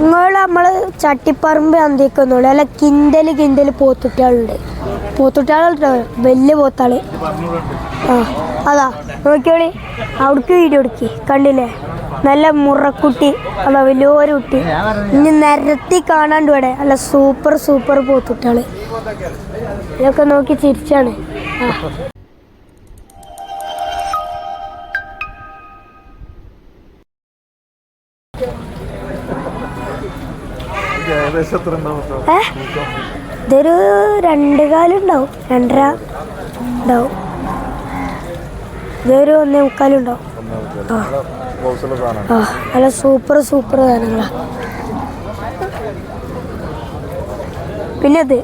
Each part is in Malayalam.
നിങ്ങൾ നമ്മൾ ചട്ടിപ്പറമ്പ് അന്തിക്കൊന്നുള്ളൂ അല്ല കിണ്ടല് പോത്തുട്ടികളുണ്ട്. പോത്തുട്ടികളുണ്ടോ വലിയ പോത്താള്. ആ അതാ നോക്കിയോളി, അവിടേക്ക് വീഡിയോ എടുക്കി കണ്ടില്ലേ, നല്ല മുറക്കുട്ടി. അതാ വലിയൊരു കുട്ടി. ഇനി നിരത്തി കാണാണ്ട് ഇവിടെ അല്ല സൂപ്പർ പോത്തുട്ടികള്. ഇതൊക്കെ നോക്കി ചിരിച്ചാണ്. ആ ഇതൊരു 2 കാലുണ്ടാവും, 2.5 ഉണ്ടാവും. ഇതൊരു 1.25 ഉണ്ടാവും. ആ നല്ല സൂപ്പർ സാധനങ്ങളാ. പിന്നെ ഇത്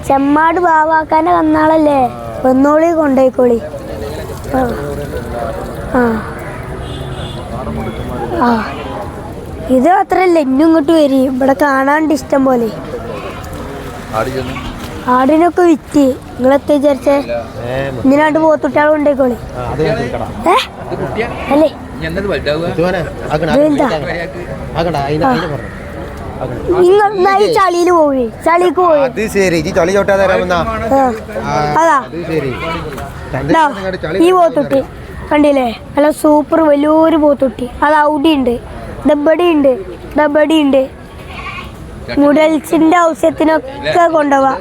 ചെമ്മാട് ബാവാക്കാൻ്റെ കന്നാളല്ലേ, വന്നോളി കൊണ്ടോയിക്കോളി. ആ ആ ഇത് അത്രല്ല, ഇന്നും ഇങ്ങോട്ട് വരും. ഇവിടെ കാണാണ്ട് ഇഷ്ടം പോലെ. ആടിനൊക്കെ വിറ്റ് നിങ്ങളെത്തി വിചാരിച്ചേ? ഇതിനായിട്ട് പോത്തുട്ടികൾ കൊണ്ടേക്കോളി. അല്ലേ നിങ്ങൾ ചളിയില് പോവേ, ചളിക്ക് പോയി. അതാ ഈ പോത്തുട്ടി കണ്ടില്ലേ, നല്ല സൂപ്പർ വലിയൊരു പോത്തുട്ടി. അത് അവിടെ ഉണ്ട്, ഡബടി ഉണ്ട്. മുടൽസിന്റെ ആവശ്യത്തിനൊക്കെ കൊണ്ടുപോവാ.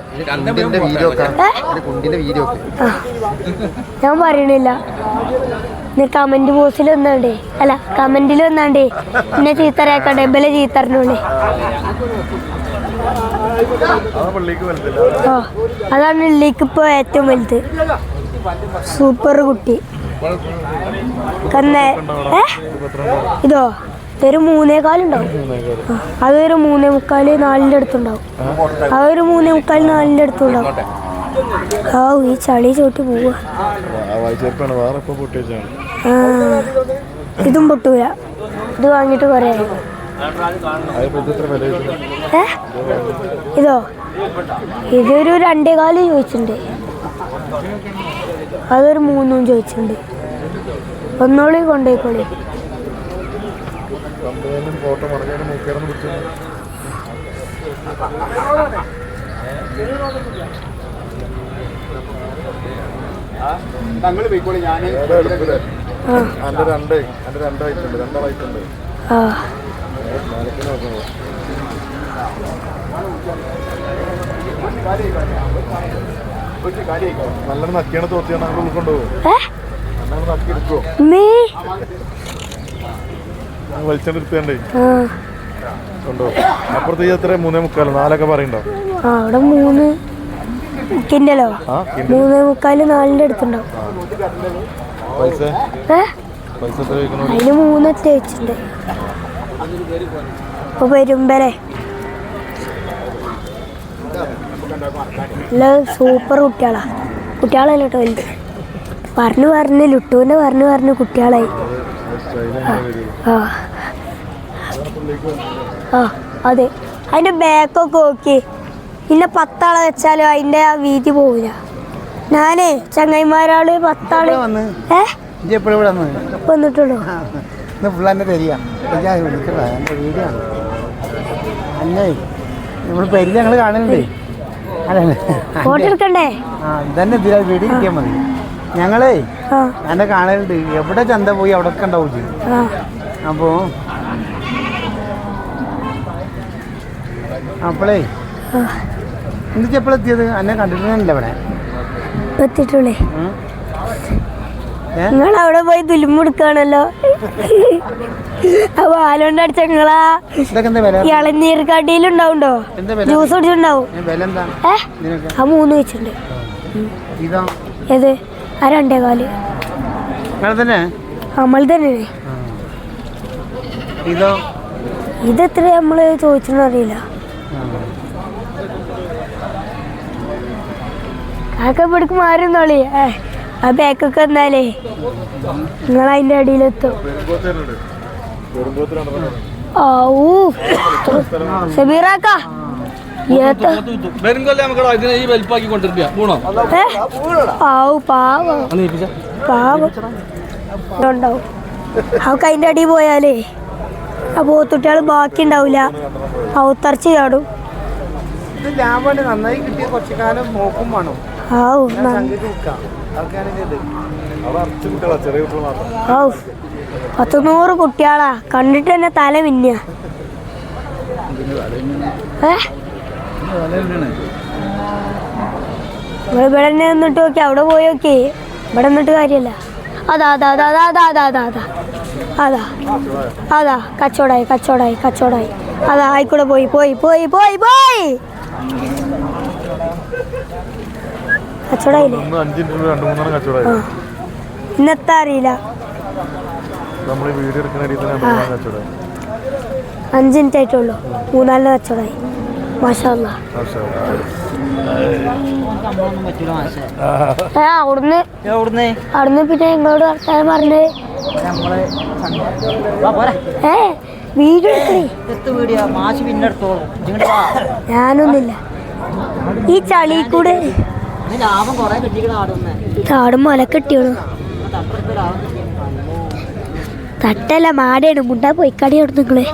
ഞാൻ പറയണില്ല, നീ കമന്റ് ബോക്സിൽ വന്നാണ്ടേ, അല്ല കമന്റിൽ വന്നാണ്ടേ പിന്നെ ചീത്തറയാക്കണ്ടേ, ബല ചീത്തറിനുള്ളേ. ആ അതാണ് ഉള്ളിലേക്ക് ഇപ്പൊ ഏറ്റവും വലുത്. സൂപ്പർ കുട്ടി. ഇതോ ഇതൊരു 3.25 ഉണ്ടാവും. അതൊരു 3.25 4-ന്റെ അടുത്തുണ്ടാവും. അതൊരു 3.25 4-ന്റെ അടുത്തുണ്ടാവും. ആ ഈ ചളി ചോട്ടി പോവാ. ഇതും പൊട്ടൂല. ഇത് വാങ്ങിട്ട് കൊറേ. ഇതോ ഇതൊരു 2.25 ചോദിച്ചിട്ടുണ്ട്. അതൊരു 3 ചോദിച്ചിട്ടുണ്ട്. ഒന്നോളി കൊണ്ടോയിക്കോളി. നല്ലോണം നക്കിയാണ് തോത്തിയാണ് ഉൾക്കൊണ്ടുപോകും. വലിച്ചെടുത്തേ കൊണ്ടുപോകും. അപ്പുറത്ത് എത്ര 3.25 4 പറയണ്ടോ? അവിടെ 3 കിൻഡലോ 3.25 4-ന്റെ അടുത്തുണ്ടാവും. അതിന് 3 വെച്ചിട്ടുണ്ട്. ഇപ്പൊ വരുമ്പലേ നല്ല സൂപ്പർ കുട്ടികളല്ല കേട്ടോ വലുത്. പറഞ്ഞു ലുട്ടൂന്റെ പറഞ്ഞു കുട്ടികളായി. ആ അതെ, അതിന്റെ ബാക്കൊക്കെ നോക്കി. പിന്നെ 10 ആളെ വെച്ചാലും അതിന്റെ ആ വീതി പോവില്ല. ഞാനേ ചങ്ങായിമാരാള് 10 ആള് വന്നിട്ടുള്ളൂ. ഫോട്ടോ എടുക്കണ്ടേ? തന്നെ വീഡിയോ കിട്ടിയാൽ മതി. ഞങ്ങളേ എന്നെ കാണലുണ്ട്, എവിടെ ചന്ത പോയി അവിടെ ഒക്കെ ഉണ്ടാവും. അപ്പോ അപ്പോളേ എന്തൊക്കെ എപ്പോഴെത്തിയത്? എന്നെ കണ്ടിട്ടില്ല ഇവിടെ എത്തിട്ടുള്ളേ. നിങ്ങൾ അവിടെ പോയി തുലുമെടുക്കാണല്ലോ. അപ്പൊ ആലോണ്ട് അടിച്ച നിങ്ങളാ ഇളനീർ കടിയിലുണ്ടാവുണ്ടോ? ജ്യൂസ് കുടിച്ചിട്ടുണ്ടാവും. ആ 3 വെച്ചിട്ടുണ്ട്. ഏത്? ആ 2.25 നമ്മൾ തന്നെ. ഇതെത്ര നമ്മള് ചോദിച്ചെന്ന് അറിയില്ല. കാക്ക ഇവിടേക്ക് മാറുന്നോളി. ആ ബാക്കൊക്കെ വന്നാലേ നിങ്ങൾ അതിന്റെ അടിയിലെത്തും. ഷബീറാക്ക പാവ പാവം ഉണ്ടാവും അവൾക്ക് അതിൻ്റെ അടി പോയാലേ ആ പോത്തുട്ടികൾ ബാക്കി ഉണ്ടാവില്ല ഔത്തറച്ച് ചാടും. ഇത് ലാഭമാണ്. നന്നായി കിട്ടിയ കുറച്ച് കാലം നോക്കും വേണം. ആവു സംഗതി വെക്കാം. ആൾക്കാരൊക്കെ ഇത് അത് അറച്ച് കുട്ടികളാ, ചെറിയ കുട്ടികൾ മാത്രം. ആവു 100 കുട്ടികളാ കണ്ടിട്ട് തന്നെ തല മിന്നിയ. നിങ്ങൾ ഇവിടെ തന്നെ നിന്നിട്ട് നോക്കി, അവിടെ പോയി നോക്കി. ഇവിടെ നിന്നിട്ട് കാര്യമല്ല. അതാ അതാ അതാ അതാ അതാ അതാ അതാ അതാ അതാ അതാ കച്ചവടായി കച്ചവടായി കച്ചവടായി. അതാ ആയിക്കൂടെ പോയി പോയി പോയി പോയി പോയി കച്ചവടായില്ലേ? 5 രൂപ 2-3 കച്ചവടമായി. ഇന്നത്തെ അറിയില്ല. നമ്മൾ ഈ വീഡിയോ എടുക്കുന്ന രീതിയിൽ 2-3 കച്ചവടമായി. 5 മിനിറ്റ് ആയിട്ടുള്ളൂ, 3-4 കച്ചവടായി. മാഷാ അല്ലാ. അവിടുന്ന് പിന്നെ നിങ്ങളോട് വർത്താനം പറഞ്ഞ് വീഡിയോ എടുക്കണേ. ഞാനൊന്നുമില്ല. ഈ ചളി കൂടെ ആടും മുല കെട്ടിയോളൂ. തട്ടല്ല മാടയാണ് മുണ്ടാ പോയിക്കടി അവിടെ നിങ്ങള്.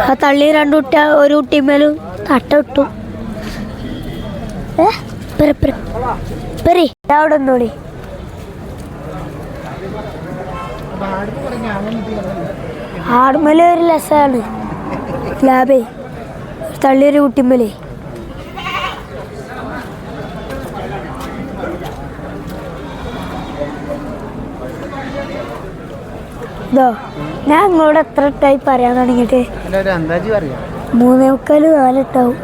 ആ തള്ളി 2 കുട്ടി ഒരു കുട്ടിമേലും തട്ട ഇട്ടു. അവിടെ ഒന്നോളി. ആടുമല ഒരു രസമാണ്. ലാഭേ തള്ളിയൊരു കുട്ടിമലേ. ഇതോ ഞാൻ നിങ്ങളോട് എത്ര ഇട്ടായി പറയാൻ തുടങ്ങിയിട്ട് 3:45-4 ഇട്ടാവും.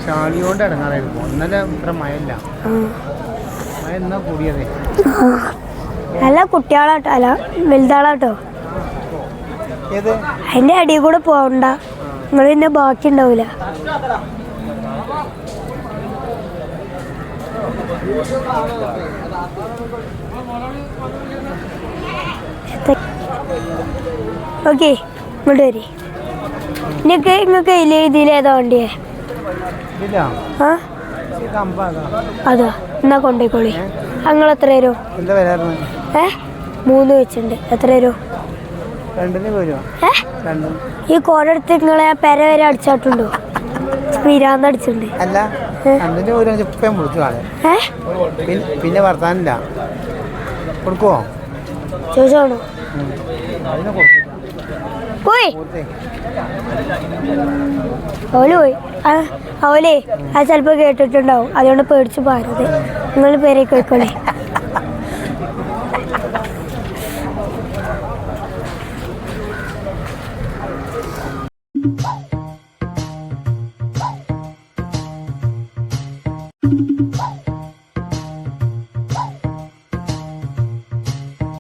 ചാളിയോണ്ട് ഇടങ്ങാറായിരുന്നു. ഇന്നലെ ഇത്ര മഴയില്ല. മഴ എന്നാ കൂടിയതേ. നല്ല കുട്ടികളാട്ടോ, അല്ല വലുതാളാട്ടോ. ഏത് അതിൻ്റെ അടിയിൽ കൂടെ പോകണ്ട, നിങ്ങൾ പിന്നെ ബാക്കി ഉണ്ടാവില്ല. ഓക്കെ ഇങ്ങോട്ട് വരി. നിങ്ങൾക്ക് ഇതിലേതാ വണ്ടിയേ? ആ അതാ എന്നാ കൊണ്ടേക്കോളി. നിങ്ങൾ എത്ര തരും? 3 വെച്ചിട്ടുണ്ട്. എത്ര തരും? ഈ കോടെടുത്ത് നിങ്ങളെ പെര വരെ അടിച്ചാട്ടുണ്ടോ? പിരാന്തടിച്ചിട്ടുണ്ട്. പിന്നെ വർത്താനില്ല കൊടുക്കുവോ? ചോദിച്ചോണോ? പോയി അവല് പോയി. അവലേ അത് ചിലപ്പോൾ കേട്ടിട്ടുണ്ടാവും, അതുകൊണ്ട് പേടിച്ച് പാരത്. നിങ്ങൾ പേരേക്ക് പോയിക്കോളേ. Thank you.